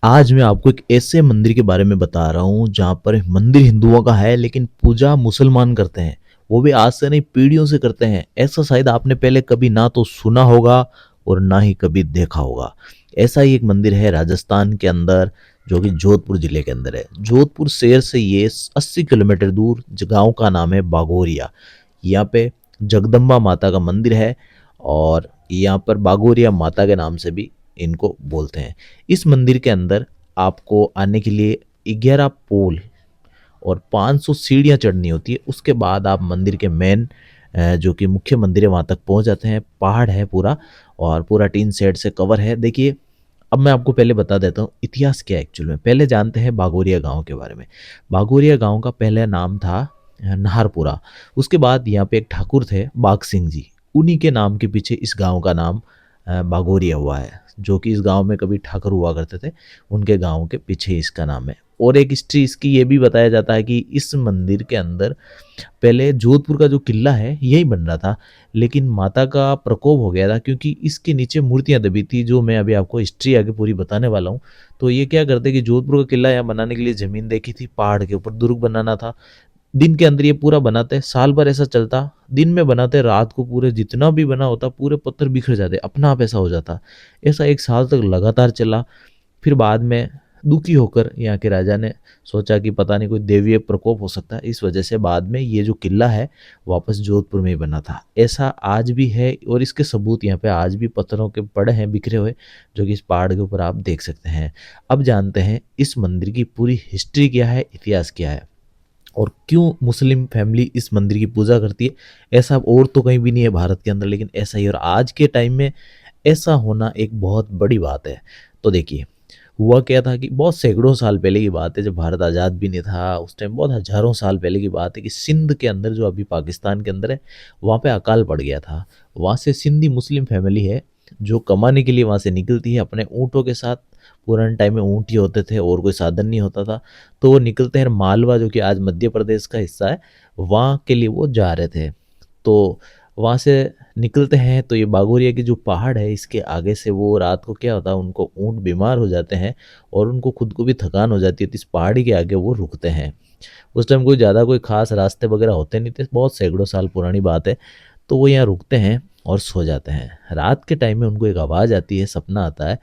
आज मैं आपको एक ऐसे मंदिर के बारे में बता रहा हूँ जहाँ पर मंदिर हिंदुओं का है लेकिन पूजा मुसलमान करते हैं। वो भी आज से नहीं पीढ़ियों से करते हैं। ऐसा शायद आपने पहले कभी ना तो सुना होगा और ना ही कभी देखा होगा। ऐसा ही एक मंदिर है राजस्थान के अंदर जो कि जोधपुर जिले के अंदर है। जोधपुर शहर से ये 80 किलोमीटर दूर गांव का नाम है बागोरिया। यहाँ पे जगदम्बा माता का मंदिर है और यहाँ पर बागोरिया माता के नाम से भी इनको बोलते हैं। इस मंदिर के अंदर आपको आने के लिए 11 पोल और 500 सीढ़ियाँ चढ़नी होती है। उसके बाद आप मंदिर के मेन जो कि मुख्य मंदिर है वहाँ तक पहुँच जाते हैं। पहाड़ है पूरा और पूरा टीन शेड से कवर है। देखिए, अब मैं आपको पहले बता देता हूँ इतिहास क्या है एक्चुअल में। पहले जानते हैं बागोरिया गांव के बारे में। बागोरिया गांव का पहले नाम था नाहरपुरा। उसके बाद यहाँ पे एक ठाकुर थे बाग सिंह जी। उन्हीं के नाम के पीछे इस गांव का नाम बागोरिया हुआ है। जो कि इस गांव में कभी ठाकुर हुआ करते थे, उनके गांव के पीछे इसका नाम है। और एक हिस्ट्री इसकी ये भी बताया जाता है कि इस मंदिर के अंदर पहले जोधपुर का जो किला है यही बन रहा था, लेकिन माता का प्रकोप हो गया था क्योंकि इसके नीचे मूर्तियां दबी थी। जो मैं अभी आपको हिस्ट्री आगे पूरी बताने वाला हूँ। तो ये क्या करते कि जोधपुर का किला यहाँ बनाने के लिए जमीन देखी थी, पहाड़ के ऊपर दुर्ग बनाना था। दिन के अंदर ये पूरा बनाते, साल भर ऐसा चलता। दिन में बनाते, रात को पूरे जितना भी बना होता पूरे पत्थर बिखर जाते, अपना आप ऐसा हो जाता। ऐसा 1 साल तक लगातार चला। फिर बाद में दुखी होकर यहाँ के राजा ने सोचा कि पता नहीं कोई देवीय प्रकोप हो सकता है, इस वजह से बाद में ये जो किला है वापस जोधपुर में ही बना था। ऐसा आज भी है और इसके सबूत यहाँ पे आज भी पत्थरों के पड़े हैं बिखरे हुए, जो कि इस पहाड़ के ऊपर आप देख सकते हैं। अब जानते हैं इस मंदिर की पूरी हिस्ट्री क्या है, इतिहास क्या है और क्यों मुस्लिम फैमिली इस मंदिर की पूजा करती है। ऐसा और तो कहीं भी नहीं है भारत के अंदर, लेकिन ऐसा ही और आज के टाइम में ऐसा होना एक बहुत बड़ी बात है। तो देखिए, हुआ क्या था कि बहुत सैकड़ों साल पहले की बात है, जब भारत आज़ाद भी नहीं था उस टाइम, बहुत हजारों साल पहले की बात है कि सिंध के अंदर जो अभी पाकिस्तान के अंदर है वहाँ पे अकाल पड़ गया था। वहाँ से सिंधी मुस्लिम फैमिली है जो कमाने के लिए वहाँ से निकलती है अपने ऊँटों के साथ। पुराने टाइम में ऊँट ही होते थे और कोई साधन नहीं होता था। तो वो निकलते हैं मालवा, जो कि आज मध्य प्रदेश का हिस्सा है, वहाँ के लिए वो जा रहे थे। तो वहाँ से निकलते हैं तो ये बागोरिया की जो पहाड़ है इसके आगे से वो रात को क्या होता है, उनको ऊँट बीमार हो जाते हैं और उनको खुद को भी थकान हो जाती है, तो इस पहाड़ी के आगे वो रुकते हैं। उस टाइम कोई ज़्यादा कोई खास रास्ते वगैरह होते नहीं थे, बहुत सैकड़ों साल पुरानी बात है। तो वो यहाँ रुकते हैं और सो जाते हैं। रात के टाइम में उनको एक आवाज़ आती है, सपना आता है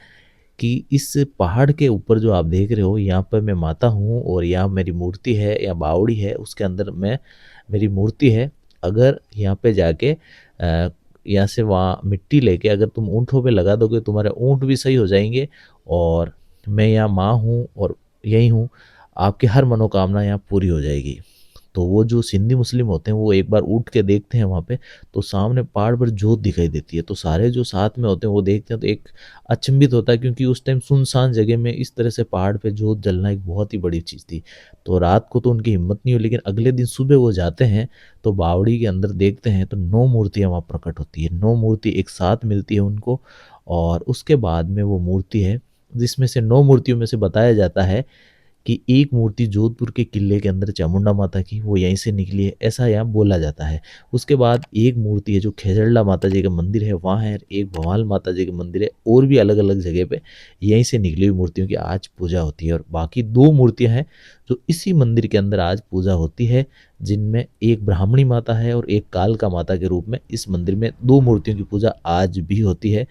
कि इस पहाड़ के ऊपर जो आप देख रहे हो यहाँ पर मैं माता हूँ और यहाँ मेरी मूर्ति है या बावड़ी है, उसके अंदर मैं मेरी मूर्ति है। अगर यहाँ पे जाके यहाँ से वहाँ मिट्टी लेके अगर तुम ऊँटों पे लगा दोगे तुम्हारे ऊँट भी सही हो जाएंगे। और मैं यहाँ माँ हूँ और यही हूँ, आपकी हर मनोकामना यहाँ पूरी हो जाएगी। तो वो जो सिंधी मुस्लिम होते हैं वो एक बार उठ के देखते हैं वहाँ पे, तो सामने पहाड़ पर जोत दिखाई देती है। तो सारे जो साथ में होते हैं वो देखते हैं तो एक अचंभित होता है, क्योंकि उस टाइम सुनसान जगह में इस तरह से पहाड़ पे जोत जलना एक बहुत ही बड़ी चीज़ थी। तो रात को तो उनकी हिम्मत नहीं हुई, लेकिन अगले दिन सुबह वो जाते हैं तो बावड़ी के अंदर देखते हैं तो 9 मूर्तियाँ वहाँ प्रकट होती है। 9 मूर्ति एक साथ मिलती है उनको। और उसके बाद में वो मूर्ति है जिसमें से 9 मूर्तियों में से बताया जाता है कि एक मूर्ति जोधपुर के किले के अंदर चामुंडा माता की, वो यहीं से निकली है, ऐसा यहाँ बोला जाता है। उसके बाद एक मूर्ति है जो खेजड़ला माता जी का मंदिर है वहाँ है, एक भवाल माता जी का मंदिर है, और भी अलग अलग जगह पे यहीं से निकली हुई मूर्तियों की आज पूजा होती है। और बाकी 2 मूर्तियाँ हैं जो इसी मंदिर के अंदर आज पूजा होती है, जिनमें एक ब्राह्मणी माता है और एक कालका माता के रूप में इस मंदिर में 2 मूर्तियों की पूजा आज भी होती है।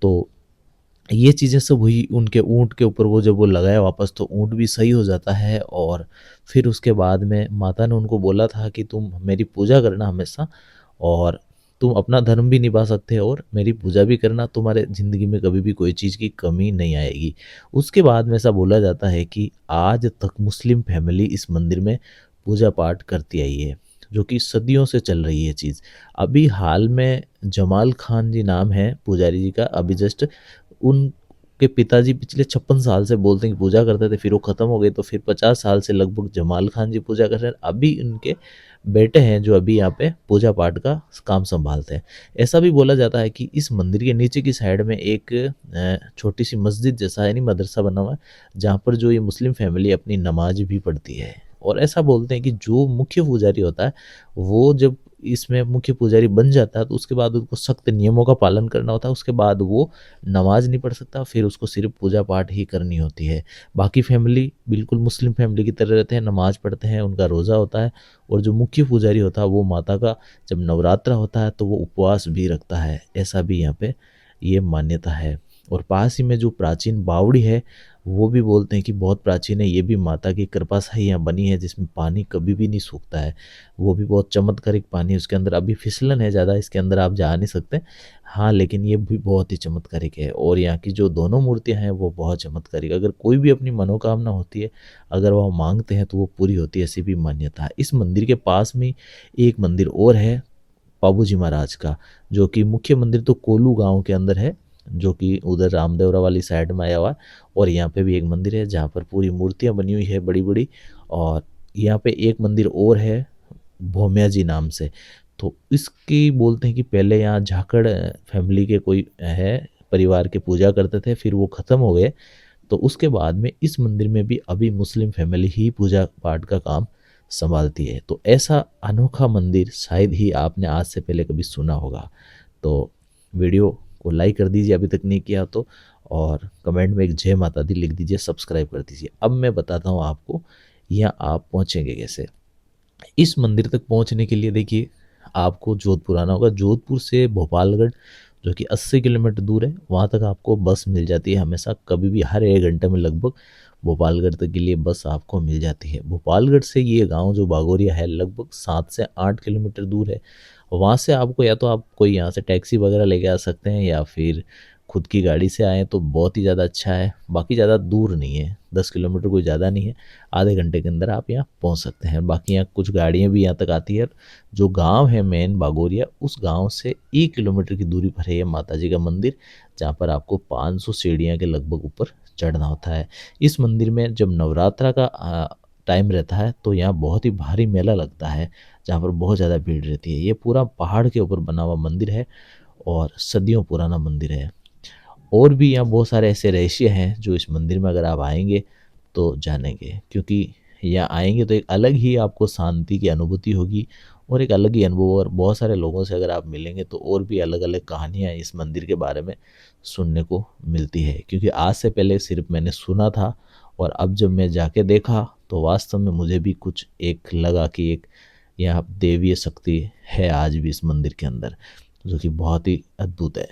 तो ये चीज़ें सब हुई उनके ऊँट के ऊपर, वो जब वो लगाया वापस तो ऊँट भी सही हो जाता है। और फिर उसके बाद में माता ने उनको बोला था कि तुम मेरी पूजा करना हमेशा, और तुम अपना धर्म भी निभा सकते हो और मेरी पूजा भी करना, तुम्हारे ज़िंदगी में कभी भी कोई चीज़ की कमी नहीं आएगी। उसके बाद में ऐसा बोला जाता है कि आज तक मुस्लिम फैमिली इस मंदिर में पूजा पाठ करती आई है, जो कि सदियों से चल रही है चीज़। अभी हाल में जमाल खान जी नाम है पुजारी जी का, अभी जस्ट उनके पिताजी पिछले 56 साल से बोलते हैं कि पूजा करते थे, फिर वो ख़त्म हो गए, तो फिर 50 साल से लगभग जमाल खान जी पूजा कर रहे हैं। अभी उनके बेटे हैं जो अभी यहाँ पे पूजा पाठ का काम संभालते हैं। ऐसा भी बोला जाता है कि इस मंदिर के नीचे की साइड में एक छोटी सी मस्जिद जैसा यानी मदरसा बना हुआ है, जहाँ पर जो ये मुस्लिम फैमिली अपनी नमाज भी पढ़ती है। और ऐसा बोलते हैं कि जो मुख्य पुजारी होता है वो जब इसमें मुख्य पुजारी बन जाता है तो उसके बाद उसको सख्त नियमों का पालन करना होता है, उसके बाद वो नमाज नहीं पढ़ सकता, फिर उसको सिर्फ पूजा पाठ ही करनी होती है। बाकी फैमिली बिल्कुल मुस्लिम फैमिली की तरह रहते हैं, नमाज पढ़ते हैं, उनका रोज़ा होता है, और जो मुख्य पुजारी होता है वो माता का जब नवरात्रा होता है तो वो उपवास भी रखता है, ऐसा भी यहाँ पे ये मान्यता है। और पास ही में जो प्राचीन बावड़ी है वो भी बोलते हैं कि बहुत प्राचीन है, ये भी माता की कृपा से ही यहाँ बनी है, जिसमें पानी कभी भी नहीं सूखता है। वो भी बहुत चमत्कारिक पानी है उसके अंदर, अभी फिसलन है ज़्यादा, इसके अंदर आप जा नहीं सकते। हाँ, लेकिन ये भी बहुत ही चमत्कारिक है, और यहाँ की जो दोनों मूर्तियाँ हैं वो बहुत चमत्कारिक, अगर कोई भी अपनी मनोकामना होती है, अगर वह मांगते हैं तो वो पूरी होती है, ऐसी भी मान्यता है। इस मंदिर के पास में एक मंदिर और है पाबूजी महाराज का, जो कि मुख्य मंदिर तो कोलू गांव के अंदर है, जो कि उधर रामदेवरा वाली साइड में आया हुआ है। और यहाँ पे भी एक मंदिर है जहाँ पर पूरी मूर्तियाँ बनी हुई है बड़ी बड़ी। और यहाँ पे एक मंदिर और है भोमिया जी नाम से। तो इसकी बोलते हैं कि पहले यहाँ झाकड़ फैमिली के कोई है परिवार के पूजा करते थे, फिर वो ख़त्म हो गए, तो उसके बाद में इस मंदिर में भी अभी मुस्लिम फैमिली ही पूजा पाठ का काम संभालती है। तो ऐसा अनोखा मंदिर शायद ही आपने आज से पहले कभी सुना होगा। तो वीडियो को लाइक कर दीजिए अभी तक नहीं किया तो, और कमेंट में एक जय माता दी लिख दीजिए, सब्सक्राइब कर दीजिए। अब मैं बताता हूँ आपको यहाँ आप पहुँचेंगे कैसे। इस मंदिर तक पहुंचने के लिए देखिए आपको जोधपुर आना होगा। जोधपुर से भोपालगढ़ जो कि 80 किलोमीटर दूर है, वहाँ तक आपको बस मिल जाती है हमेशा, कभी भी, हर 1 घंटे में लगभग भोपालगढ़ तक के लिए बस आपको मिल जाती है। भोपालगढ़ से ये गांव जो बागोरिया है लगभग 7 से 8 किलोमीटर दूर है। वहाँ से आपको या तो आप कोई यहाँ से टैक्सी वगैरह लेके आ सकते हैं, या फिर खुद की गाड़ी से आएँ तो बहुत ही ज़्यादा अच्छा है। बाकी ज़्यादा दूर नहीं है, 10 किलोमीटर कोई ज़्यादा नहीं है, आधे घंटे के अंदर आप यहाँ पहुँच सकते हैं। बाकी यहाँ कुछ गाड़ियाँ भी यहाँ तक आती है। जो गांव है मेन बागोरिया, उस गांव से 1 किलोमीटर की दूरी पर है ये माता जी का मंदिर, जहाँ पर आपको 500 सीढ़ियाँ के लगभग ऊपर चढ़ना होता है। इस मंदिर में जब नवरात्रा का टाइम रहता है तो यहाँ बहुत ही भारी मेला लगता है, जहाँ पर बहुत ज़्यादा भीड़ रहती है। ये पूरा पहाड़ के ऊपर बना हुआ मंदिर है और सदियों पुराना मंदिर है। और भी यहाँ बहुत सारे ऐसे रहस्य हैं जो इस मंदिर में अगर आप आएंगे तो जानेंगे, क्योंकि यहाँ आएंगे तो एक अलग ही आपको शांति की अनुभूति होगी, और एक अलग ही अनुभव, और बहुत सारे लोगों से अगर आप मिलेंगे तो और भी अलग अलग कहानियाँ इस मंदिर के बारे में सुनने को मिलती है। क्योंकि आज से पहले सिर्फ मैंने सुना था, और अब जब मैं जाके देखा तो वास्तव में मुझे भी कुछ एक लगा कि एक यहाँ देवीय शक्ति है आज भी इस मंदिर के अंदर, जो कि बहुत ही अद्भुत है।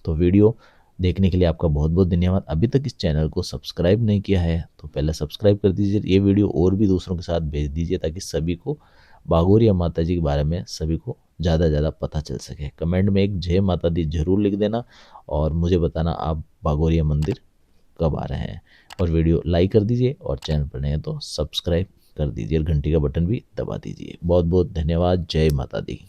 तो वीडियो देखने के लिए आपका बहुत बहुत धन्यवाद। अभी तक इस चैनल को सब्सक्राइब नहीं किया है तो पहले सब्सक्राइब कर दीजिए। ये वीडियो और भी दूसरों के साथ भेज दीजिए ताकि सभी को बागोरिया माता जी के बारे में सभी को ज़्यादा ज़्यादा पता चल सके। कमेंट में एक जय माता दी जरूर लिख देना, और मुझे बताना आप बागोरिया मंदिर कब आ रहे हैं। और वीडियो लाइक कर दीजिए, और चैनल पर नए हैं तो सब्सक्राइब कर दीजिए, और घंटी का बटन भी दबा दीजिए। बहुत बहुत धन्यवाद। जय माता दी।